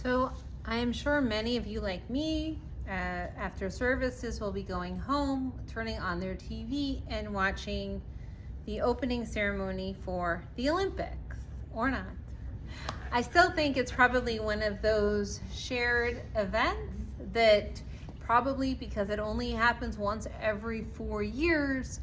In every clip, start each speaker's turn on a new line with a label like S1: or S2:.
S1: So I am sure many of you, like me, after services will be going home, turning on their TV and watching the opening ceremony for the Olympics, or not. I still think it's probably one of those shared events that probably, because it only happens once every 4 years,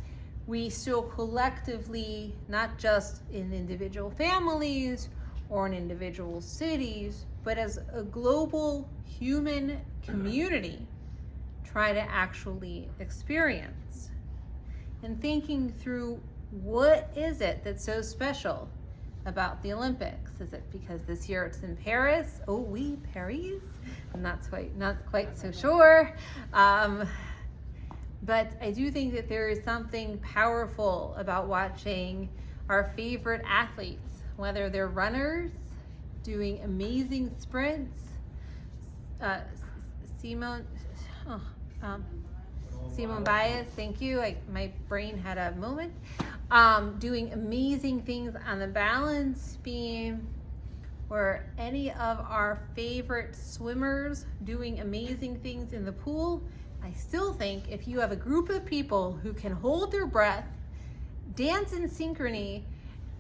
S1: we still collectively, not just in individual families or in individual cities, but as a global human community, try to actually experience. And thinking through, what is it that's so special about the Olympics? Is it because this year it's in Paris? Oh, oui, Paris. I'm not quite so sure. But I do think that there is something powerful about watching our favorite athletes, whether they're runners doing amazing sprints, Simone Biles, thank you. My brain had a moment. Doing amazing things on the balance beam, or any of our favorite swimmers doing amazing things in the pool. I still think if you have a group of people who can hold their breath, dance in synchrony,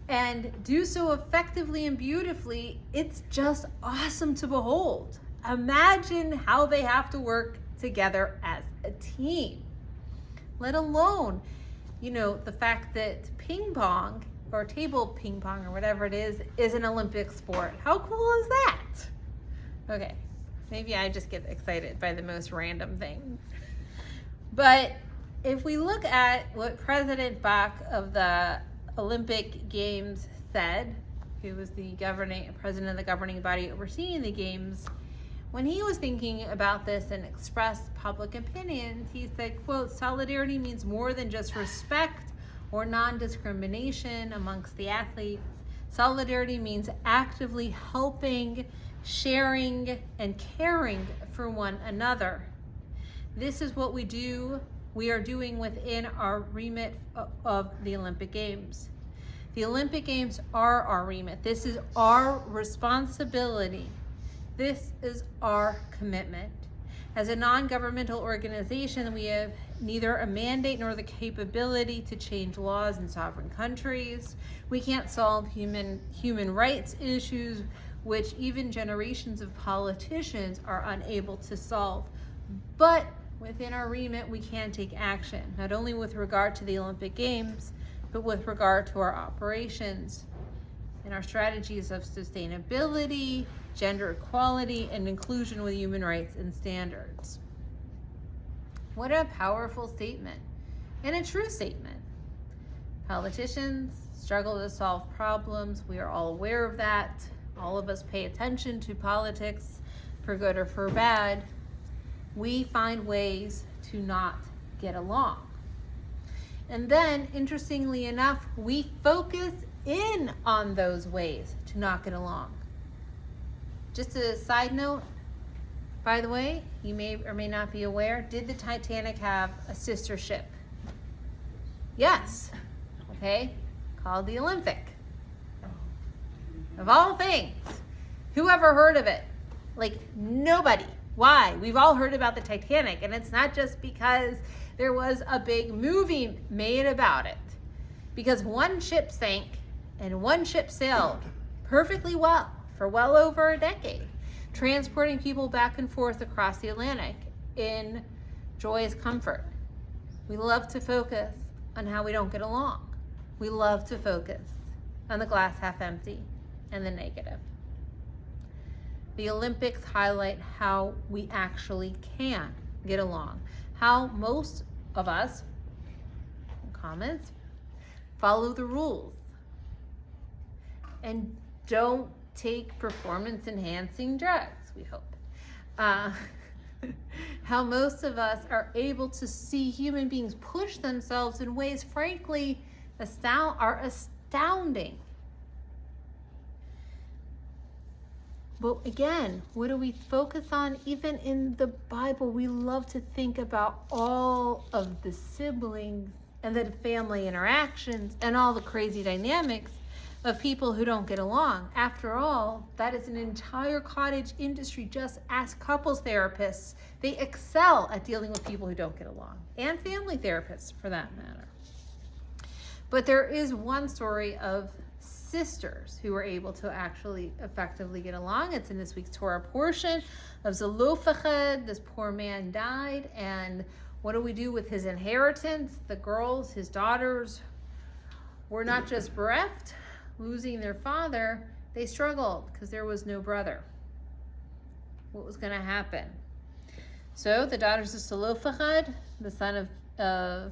S1: and do so effectively and beautifully, it's just awesome to behold. Imagine how they have to work together as a team, let alone, the fact that ping pong or table ping pong or whatever it is an Olympic sport. How cool is that? Okay, maybe I just get excited by the most random things. But if we look at what President Bach of the Olympic Games said, who was the president of the governing body overseeing the games, when he was thinking about this and expressed public opinions, he said, quote, "Solidarity means more than just respect or non-discrimination amongst the athletes. Solidarity means actively helping, sharing, and caring for one another. This is what we are doing within our remit of the Olympic Games. The Olympic Games are our remit. This is our responsibility. This is our commitment. As a non-governmental organization, we have neither a mandate nor the capability to change laws in sovereign countries. We can't solve human rights issues, which even generations of politicians are unable to solve. But within our remit, we can take action, not only with regard to the Olympic Games, but with regard to our operations and our strategies of sustainability, gender equality, and inclusion with human rights and standards." What a powerful statement, and a true statement. Politicians struggle to solve problems. We are all aware of that. All of us pay attention to politics, for good or for bad. We find ways to not get along. And then, interestingly enough, we focus in on those ways to not get along. Just a side note, by the way, you may or may not be aware, did the Titanic have a sister ship? Yes. Okay, called the Olympic. Of all things, who ever heard of it? Like, nobody. Why? We've all heard about the Titanic, and it's not just because there was a big movie made about it. Because one ship sank and one ship sailed perfectly well for well over a decade, transporting people back and forth across the Atlantic in joyous comfort. We love to focus on how we don't get along. We love to focus on the glass half empty and the negative. The Olympics highlight how we actually can get along, how most of us, comments, follow the rules and don't take performance-enhancing drugs, we hope. How most of us are able to see human beings push themselves in ways, frankly, are astounding. But again, what do we focus on? Even in the Bible, we love to think about all of the siblings and the family interactions and all the crazy dynamics. of people who don't get along. After all, that is an entire cottage industry. Just ask couples therapists. They excel at dealing with people who don't get along, and family therapists for that matter. But there is one story of sisters who were able to actually effectively get along. It's in this week's Torah portion of Zelophehad. This poor man died, and what do we do with his inheritance? The girls, his daughters, were not just bereft, losing their father, they struggled because there was no brother. What was going to happen? So the daughters of Zelophehad, the son of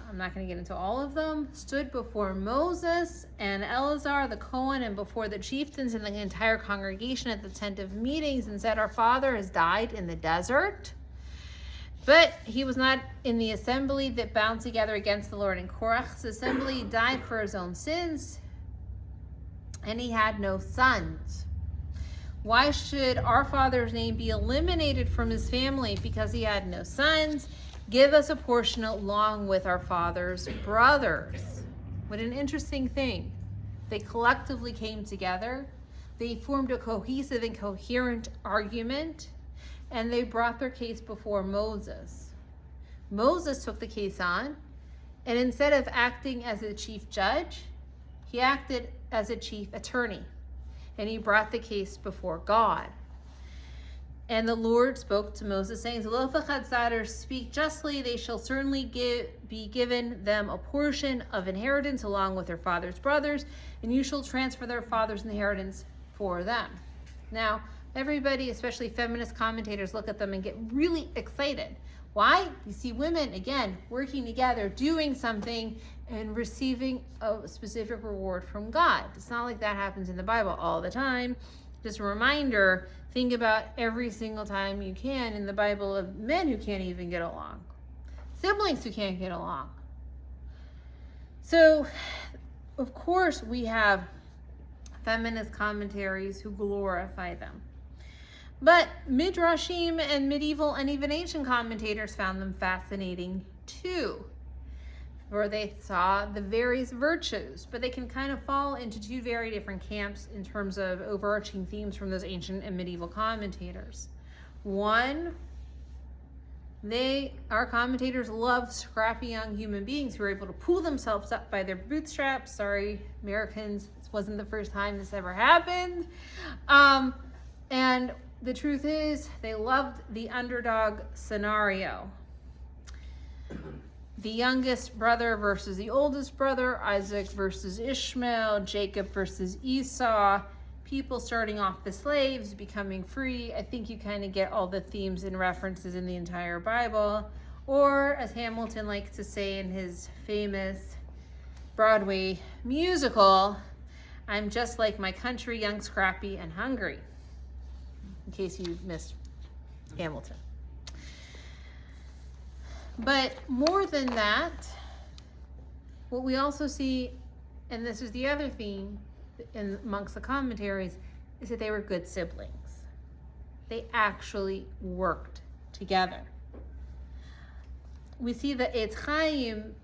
S1: I'm not going to get into all of them, stood before Moses and Eleazar the Cohen and before the chieftains and the entire congregation at the tent of meetings and said, "Our father has died in the desert." But he was not in the assembly that bound together against the Lord. In Korach's assembly, he died for his own sins, and he had no sons. Why should our father's name be eliminated from his family? Because he had no sons. Give us a portion along with our father's brothers. What an interesting thing. They collectively came together. They formed a cohesive and coherent argument, and they brought their case before Moses. Moses took the case on, and instead of acting as a chief judge, he acted as a chief attorney, and he brought the case before God. And the Lord spoke to Moses, saying, "Zelophehad's daughters speak justly. They shall certainly be given them a portion of inheritance along with their father's brothers, and you shall transfer their father's inheritance for them." Now, everybody, especially feminist commentators, look at them and get really excited. Why? You see women, again, working together, doing something, and receiving a specific reward from God. It's not like that happens in the Bible all the time. Just a reminder, think about every single time you can in the Bible of men who can't even get along, siblings who can't get along. So, of course, we have feminist commentaries who glorify them. But Midrashim and medieval and even ancient commentators found them fascinating too, where they saw the various virtues, but they can kind of fall into two very different camps in terms of overarching themes from those ancient and medieval commentators. One, our commentators love scrappy young human beings who are able to pull themselves up by their bootstraps. Sorry, Americans, this wasn't the first time this ever happened. And the truth is, they loved the underdog scenario. The youngest brother versus the oldest brother, Isaac versus Ishmael, Jacob versus Esau, people starting off the slaves, becoming free. I think you kind of get all the themes and references in the entire Bible. Or, as Hamilton likes to say in his famous Broadway musical, "I'm just like my country, young, scrappy, and hungry." In case you missed Hamilton. But more than that, what we also see, and this is the other theme amongst the commentaries, is that they were good siblings. They actually worked together. We see that Eitz Chaim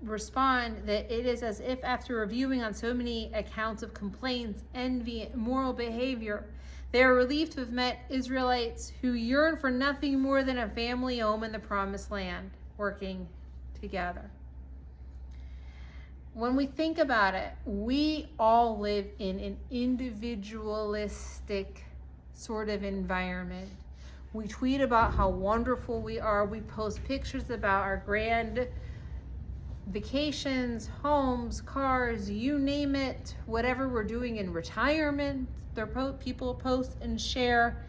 S1: respond that it is as if after reviewing on so many accounts of complaints, envy, immoral behavior, they are relieved to have met Israelites who yearn for nothing more than a family home in the promised land, working together. When we think about it, we all live in an individualistic sort of environment. We tweet about how wonderful we are. We post pictures about our grand vacations, homes, cars, you name it, whatever we're doing in retirement. People post and share,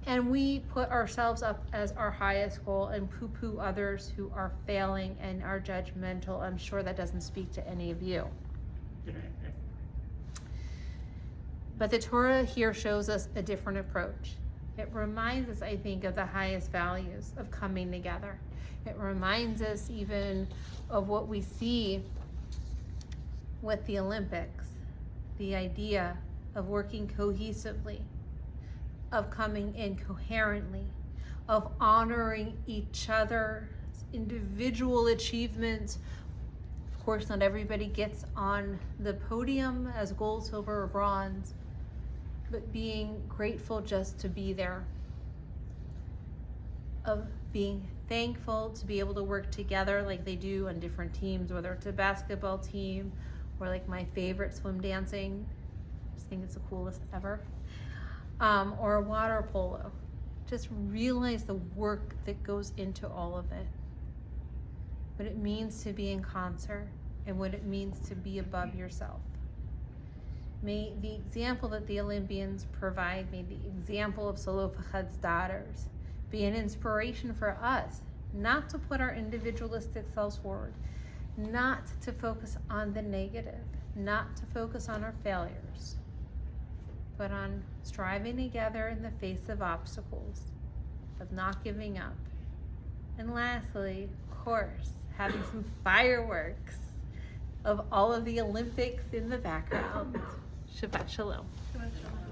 S1: and we put ourselves up as our highest goal and poo-poo others who are failing and are judgmental. I'm sure that doesn't speak to any of you. But the Torah here shows us a different approach. It reminds us, I think, of the highest values of coming together. It reminds us even of what we see with the Olympics, the idea of working cohesively, of coming in coherently, of honoring each other's individual achievements. Of course, not everybody gets on the podium as gold, silver, or bronze, but being grateful just to be there, of being thankful to be able to work together like they do on different teams, whether it's a basketball team or like my favorite swim dancing, I just think it's the coolest ever, or water polo. Just realize the work that goes into all of it, what it means to be in concert and what it means to be above yourself. May the example that the Olympians provide, may the example of Zelophehad's daughters be an inspiration for us, not to put our individualistic selves forward, not to focus on the negative, not to focus on our failures, but on striving together in the face of obstacles, of not giving up. And lastly, of course, having some fireworks of all of the Olympics in the background. Shabbat Shalom.
S2: Shabbat Shalom.